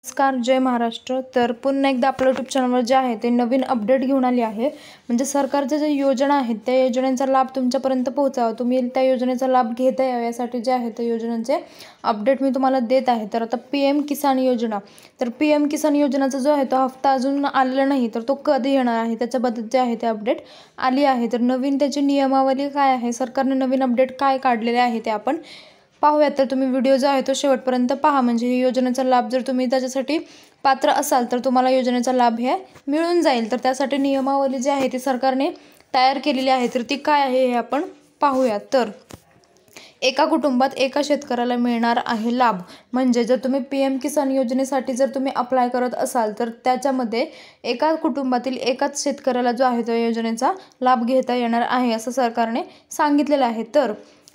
नमस्कार, जय महाराष्ट्र। तर पुन्हा एकदा आपल्या यूट्यूब चॅनलवर जे आहे ते नवीन अपडेट घेऊन आली आहे। म्हणजे सरकारच्या ज्या योजना आहेत त्या योजनांचा लाभ तुमच्यापर्यंत पोहोचावा, तुम्ही त्या योजनेचा लाभ घेता यावा यासाठी जे आहे ते योजनांचे अपडेट मी तुम्हाला देत आहे। तर आता PM किसान योजना, तर PM किसान योजनाचा जो आहे तो हप्ता अजून आलेला नाही, तर तो कधी येणार आहे त्याच्याबद्दल जे आहे ते अपडेट आली आहे। तर नवीन त्याची नियमावली काय आहे, सरकारने नवीन अपडेट काय काढलेले आहे ते आपण पाहूयात। तर तुम्ही व्हिडिओ जो आहे तो शेवटपर्यंत पहा, म्हणजे ही योजनेचा लाभ जर तुम्ही त्याच्यासाठी पात्र असाल तर तुम्हाला योजनेचा लाभ हे मिळून जाईल। तर त्यासाठी नियमावली जी आहे ती सरकारने तयार केलेली आहे, तर ती काय आहे हे आपण पाहूयात। तर एका कुटुंबात एका शेतकऱ्याला मिळणार आहे लाभ, म्हणजे जर तुम्ही PM किसान योजनेसाठी जर तुम्ही अप्लाय करत असाल तर त्याच्यामध्ये एका कुटुंबातील एकाच शेतकऱ्याला जो आहे त्या योजनेचा लाभ घेता येणार आहे असं सरकारने सांगितलेलं आहे। तर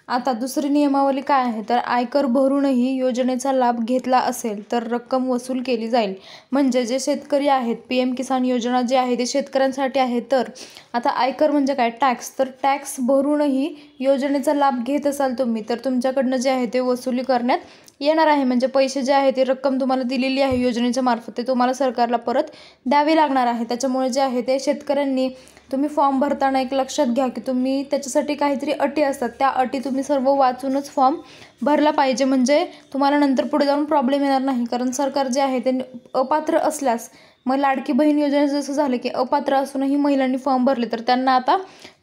आता दुसरी नियमावली काय आहे, तर आयकर भरूनही योजनेचा लाभ घेतला असेल तर रक्कम वसूल केली जाईल। म्हणजे जे शेतकरी आहेत, PM किसान योजना जी आहे ती शेतकऱ्यांसाठी आहे। तर आता आयकर म्हणजे काय, टॅक्स, तर टॅक्स भरूनही योजनेचा लाभ घेत असाल तुम्ही तर तुमच्याकडनं जे आहे ते वसुली करण्यात येणार आहे। म्हणजे पैसे जे आहे ते रक्कम तुम्हाला दिलेली आहे योजनेच्या मार्फत ते तुम्हाला सरकारला परत द्यावी लागणार आहे। त्याच्यामुळे जे आहे ते शेतकऱ्यांनी तुम्ही फॉर्म भरताना एक लक्षात घ्या की तुम्ही त्याच्यासाठी काहीतरी अटी असतात, त्या अटी तुम्ही सर्व वाचूनच फॉर्म भरला पाहिजे, म्हणजे तुम्हाला नंतर पुढे जाऊन प्रॉब्लेम येणार नाही। कारण सरकार जे आहे ते अपात्र असल्यास, मग लाडकी बहीण योजनेचं जसं झालं की अपात्र असूनही महिलांनी फॉर्म भरले तर त्यांना आता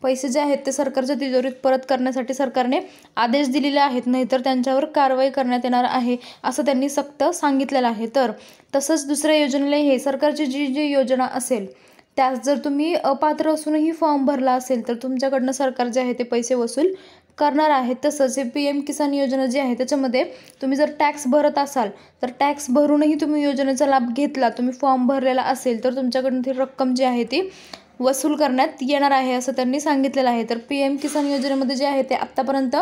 पैसे जे आहेत ते सरकारच्या तिजोरीत परत करण्यासाठी सरकारने आदेश दिलेले आहेत, नाहीतर त्यांच्यावर कारवाई करण्यात येणार आहे असं त्यांनी सक्त सांगितलेलं आहे। तर तसंच दुसऱ्या योजनेला हे सरकारची जी योजना असेल त्यास जर तुम्ही अपात्र असूनही फॉर्म भरला असेल तर तुमच्याकडनं सरकार जे आहे ते पैसे वसूल करणार आहे। तसंच हे PM किसान योजना जी आहे त्याच्यामध्ये तुम्ही जर टॅक्स भरत असाल तर टॅक्स भरूनही तुम्ही योजनेचा लाभ घेतला, तुम्ही फॉर्म भरलेला असेल तर तुमच्याकडून ती रक्कम जी आहे ती वसूल करण्यात येणार आहे असं त्यांनी सांगितलेलं आहे। तर PM किसान योजनेमध्ये जे आहे ते आत्तापर्यंत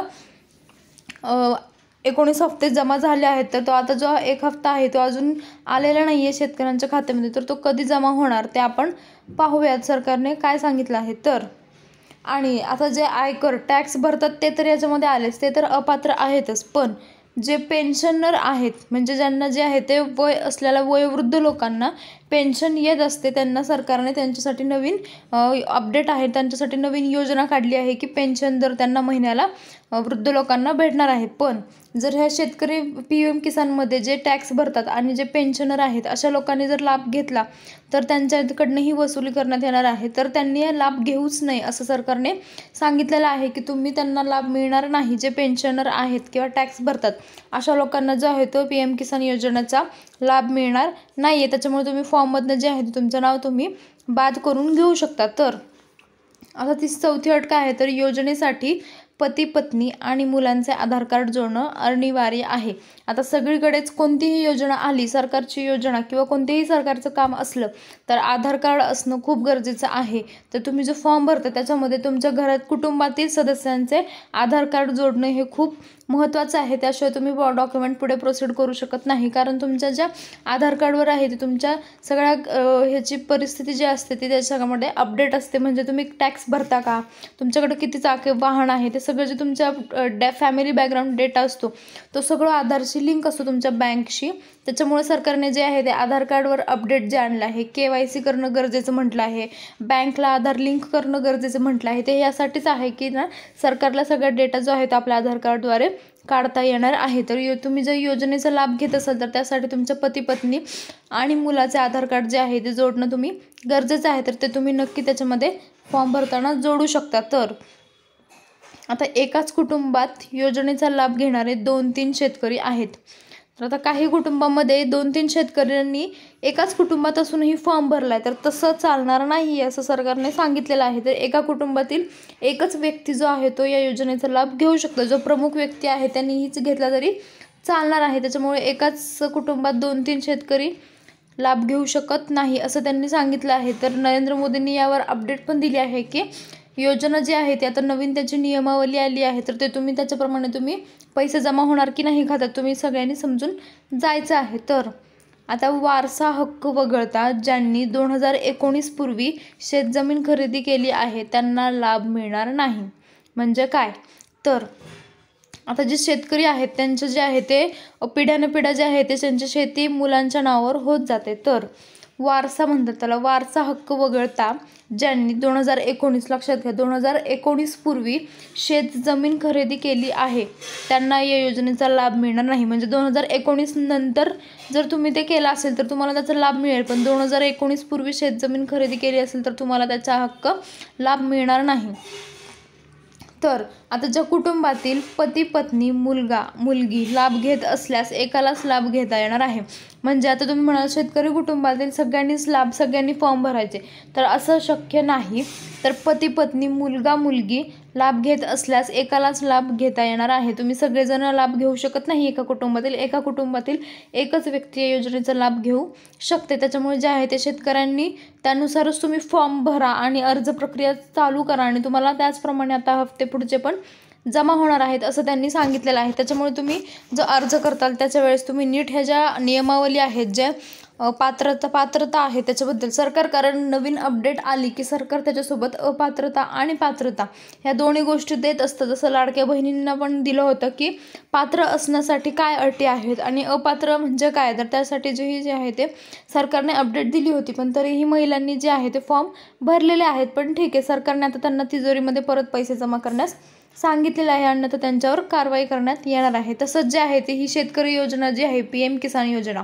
19 हप्ते जमा झाले आहेत, तर तो आता जो एक हप्ता आहे तो अजून आलेला नाही आहे शेतकऱ्यांच्या खात्यामध्ये, तर तो कधी जमा होणार ते आपण पाहूयात सरकारने काय सांगितलं आहे। तर आणि आता जे आयकर टॅक्स भरतात ते तर याच्यामध्ये आलेच, ते तर अपात्र आहेतच, पण जे पेन्शनर आहेत म्हणजे ज्यांना जे आहे ते वय असलेल्या वयोवृद्ध लोकांना पेन्शन येत असते, त्यांना सरकारने त्यांच्यासाठी नवीन अपडेट आहे, त्यांच्यासाठी नवीन योजना काढली आहे की पेन्शन दर त्यांना महिन्याला वृद्ध लोकांना भेटणार आहे। पण जर ह्या शेतकरी PM किसानमध्ये जे टॅक्स भरतात आणि जे पेन्शनर आहेत अशा लोकांनी जर लाभ घेतला तर त्यांच्याकडनंही वसुली करण्यात येणार आहे, तर त्यांनी लाभ घेऊच नाही असं सरकारने सांगितलेलं आहे की तुम्ही त्यांना लाभ मिळणार नाही। जे पेन्शनर आहेत किंवा टॅक्स भरतात अशा लोकांना जो आहे तो PM किसान योजनेचा लाभ मिळणार नाही आहे। त्याच्यामुळे तुम्ही फॉर्ममधनं जे आहे तुमचं नाव तुम्ही बाद करून घेऊ शकता। तर आता ती चौथी अट काय आहे, तर योजनेसाठी पती पत्नी आणि मुलांचे आधार कार्ड जोडणं अनिवार्य आहे। आता सगळीकडेच कोणतीही योजना आली, सरकारची योजना किंवा कोणतेही सरकारचं काम असलं तर आधार कार्ड असणं खूप गरजेचं आहे। तर तुम्ही जो फॉर्म भरता त्याच्यामध्ये तुमच्या घरात कुटुंबातील सदस्यांचे आधार कार्ड जोडणं हे खूप महत्त्वाचं आहे, त्याशिवाय तुम्ही डॉक्युमेंट पुढे प्रोसीड करू शकत नाही। कारण तुमच्या ज्या आधार कार्डवर आहे ते तुमच्या सगळ्या ह्याची परिस्थिती जी असते ती त्याच्यामध्ये अपडेट असते, म्हणजे तुम्ही टॅक्स भरता का, तुमच्याकडे किती चाके वाहन आहे, ते सगळं जे तुमच्या फॅमिली बॅकग्राऊंड डेटा असतो तो सगळं आधारशी लिंक असतो तुमच्या बँकशी। त्याच्यामुळे सरकारने जे आहे ते आधार कार्डवर अपडेट जे आणलं आहे, KYC करणं गरजेचं म्हटलं आहे, बँकला आधार लिंक करणं गरजेचं म्हटलं आहे, ते यासाठीच आहे की ना सरकारला सगळा डेटा जो आहे तो आपल्या आधार कार्डद्वारे काढता येणार आहे। तर तुम्ही जर योजनेचा लाभ घेत असाल तर त्यासाठी तुमच्या पती पत्नी आणि मुलाचे आधार कार्ड जे आहे ते जोडणं तुम्ही गरजेचं आहे, तर ते तुम्ही नक्की त्याच्यामध्ये फॉर्म भरताना जोडू शकता। तर आता एकाच कुटुंबात योजनेचा लाभ घेणारे 2-3 शेतकरी आहेत। तर आता काही कुटुंबामध्ये 2-3 शेतकऱ्यांनी एकाच कुटुंबात असूनही फॉर्म भरलाय, तर तसं चालणार नाही असं सरकारने सांगितलेलं आहे। तर एका कुटुंबातील एकच व्यक्ती जो आहे तो या योजनेचा लाभ घेऊ शकतो, जो प्रमुख व्यक्ती आहे त्यांनीच घेतला तरी चालणार आहे। त्याच्यामुळे एकाच कुटुंबात 2-3 शेतकरी लाभ घेऊ शकत नाही असं त्यांनी सांगितलं आहे। तर नरेंद्र मोदींनी यावर अपडेट पण दिली आहे की योजना जी आहे ती आता नवीन त्याची नियमावली आली आहे, तर ते तुम्ही त्याच्याप्रमाणे तुम्ही पैसे जमा होणार की नाही खात्यात तुम्ही सगळ्यांनी समजून जायचं आहे। तर आता वारसा हक्क वगळता ज्यांनी 2019 पूर्वी शेतजमीन खरेदी केली आहे त्यांना लाभ मिळणार नाही। म्हणजे काय, तर आता जे शेतकरी आहेत त्यांचं जे आहे ते पिढ्यानपिढ्या जे आहे ते त्यांची शेती मुलांच्या नावावर होत जाते. तर वारसा म्हणतात त्याला, वारसा हक्क वगळता ज्यांनी 2019 लक्षात घ्या 2019 पूर्वी शेत जमीन खरेदी केली आहे त्यांना या योजनेचा लाभ मिळणार नाही. म्हणजे 2019 नंतर जर तुम्ही ते केलं असेल तर तुम्हाला त्याचा लाभ मिळेल, पण 2019 पूर्वी शेत जमीन खरेदी केली असेल तर तुम्हाला त्याचा हक्क लाभ मिळणार नाही. तर आता ज्या कुटुंबातील पती पत्नी मुलगा मुलगी लाभ घेत असल्यास एकालाच लाभ घेता येणार आहे. म्हणजे आता तुम्ही म्हणाल शेतकरी कुटुंबातील सगळ्यांनीच लाभ, सगळ्यांनी फॉर्म भरायचे, तर असं शक्य नाही. तर पती पत्नी मुलगा मुलगी लाभ घेत असल्यास एकालाच लाभ घेता येणार आहे. तुम्ही सगळेजण लाभ घेऊ शकत नाही एका कुटुंबातील एकच व्यक्ती या योजनेचा लाभ घेऊ शकते. त्याच्यामुळे जे आहे ते शेतकऱ्यांनी त्यानुसारच तुम्ही फॉर्म भरा आणि अर्ज प्रक्रिया चालू करा आणि तुम्हाला त्याचप्रमाणे आता हप्ते पुढचे पण जमा होणार आहेत असं त्यांनी सांगितलेलं आहे. त्याच्यामुळे तुम्ही जो अर्ज करताल त्याच्या वेळेस तुम्ही नीट ह्या ज्या नियमावली आहेत, ज्या पात्रता आहे त्याच्याबद्दल सरकार, कारण नवीन अपडेट आली की सरकार त्याच्यासोबत अपात्रता आणि पात्रता ह्या दोन्ही गोष्टी देत असतं. जसं लाडक्या बहिणींना पण दिलं होतं की पात्र असण्यासाठी काय अटी आहेत आणि अपात्र म्हणजे काय, तर त्यासाठी जे आहे ते सरकारने अपडेट दिली होती. पण तरीही महिलांनी जे आहे ते फॉर्म भरलेले आहेत. पण ठीक आहे, सरकारने आता त्यांना तिजोरीमध्ये परत पैसे जमा करण्यास सांगितलेलं आहे आणि आता त्यांच्यावर कारवाई करण्यात येणार आहे. तसंच जे आहे ते ही शेतकरी योजना जी आहे PM किसान योजना,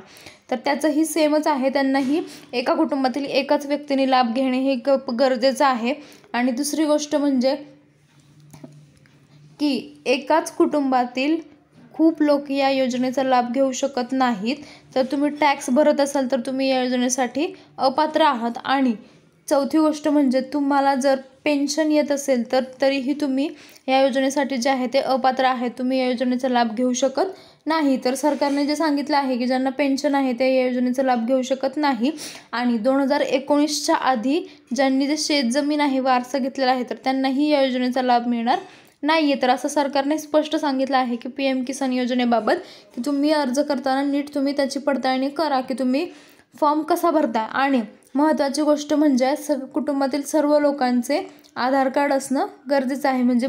तर त्याचंही सेमच आहे. त्यांनाही एका कुटुंबातील एकाच व्यक्तीने लाभ घेणे हे गरजेचं आहे. आणि दुसरी गोष्ट म्हणजे की एकाच कुटुंबातील खूप लोक या योजनेचा लाभ घेऊ शकत नाहीत. तर तुम्ही टॅक्स भरत असाल तर तुम्ही या योजनेसाठी अपात्र आहात. आणि चौथी गोष्ट म्हणजे तुम्हाला जर पेन्शन येत असेल तर तरीही तुम्ही या योजनेसाठी जे आहे ते अपात्र आहेत, तुम्ही या योजनेचा लाभ घेऊ शकत नाही. तर सरकारने जे सांगितलं आहे की ज्यांना पेन्शन आहे ते या योजनेचा लाभ घेऊ शकत नाही. आणि 2019च्या आधी ज्यांनी जे शेतजमीन आहे वारसा घेतलेला आहे तर त्यांनाही या योजनेचा लाभ मिळणार नाही आहे. तर असं सरकारने स्पष्ट सांगितलं आहे की PM किसान योजनेबाबत की तुम्ही अर्ज करताना नीट तुम्ही त्याची पडताळणी करा की तुम्ही फॉर्म कसा भरताय. आणि महत्त्वाची गोष्ट म्हणजे कुटुंबातील सर्व लोकांचे आधार कार्ड असणं गरजेचं आहे. म्हणजे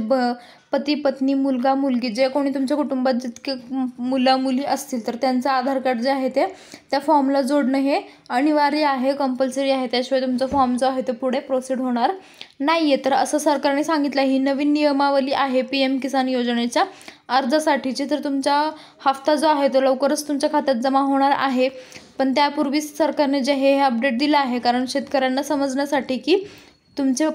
पती पत्नी मुलगा मुलगी जे कोणी तुमच्या कुटुंबात जितके मुलं मुली असतील तर त्यांचं आधार कार्ड जे आहे ते त्या फॉर्मला जोडणं हे अनिवार्य आहे, कंपल्सरी आहे. त्याशिवाय तुमचा फॉर्म जो आहे तो पुढे प्रोसीड होणार नाही आहे. तर असं सरकारने सांगितलं. ही नवीन नियमावली आहे PM किसान योजनेच्या अर्जासाठीची. तर तुमचा हप्ता जो आहे तो लवकरच तुमच्या खात्यात जमा होणार आहे. पण त्यापूर्वीच सरकारने जे हे अपडेट दिलं आहे, कारण शेतकऱ्यांना समजण्यासाठी की तुमचे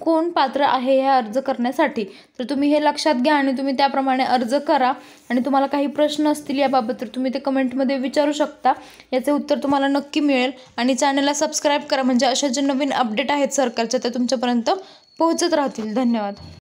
कोण पात्र आहे हे अर्ज करण्यासाठी. तर तुम्ही हे लक्षात घ्या आणि तुम्ही त्याप्रमाणे अर्ज करा. आणि तुम्हाला काही प्रश्न असतील याबाबत तर तुम्ही ते कमेंटमध्ये विचारू शकता, याचे उत्तर तुम्हाला नक्की मिळेल. आणि चॅनलला सबस्क्राईब करा म्हणजे अशा जे नवीन अपडेट आहेत सरकारच्या ते तुमच्यापर्यंत पोहोचत राहतील. धन्यवाद.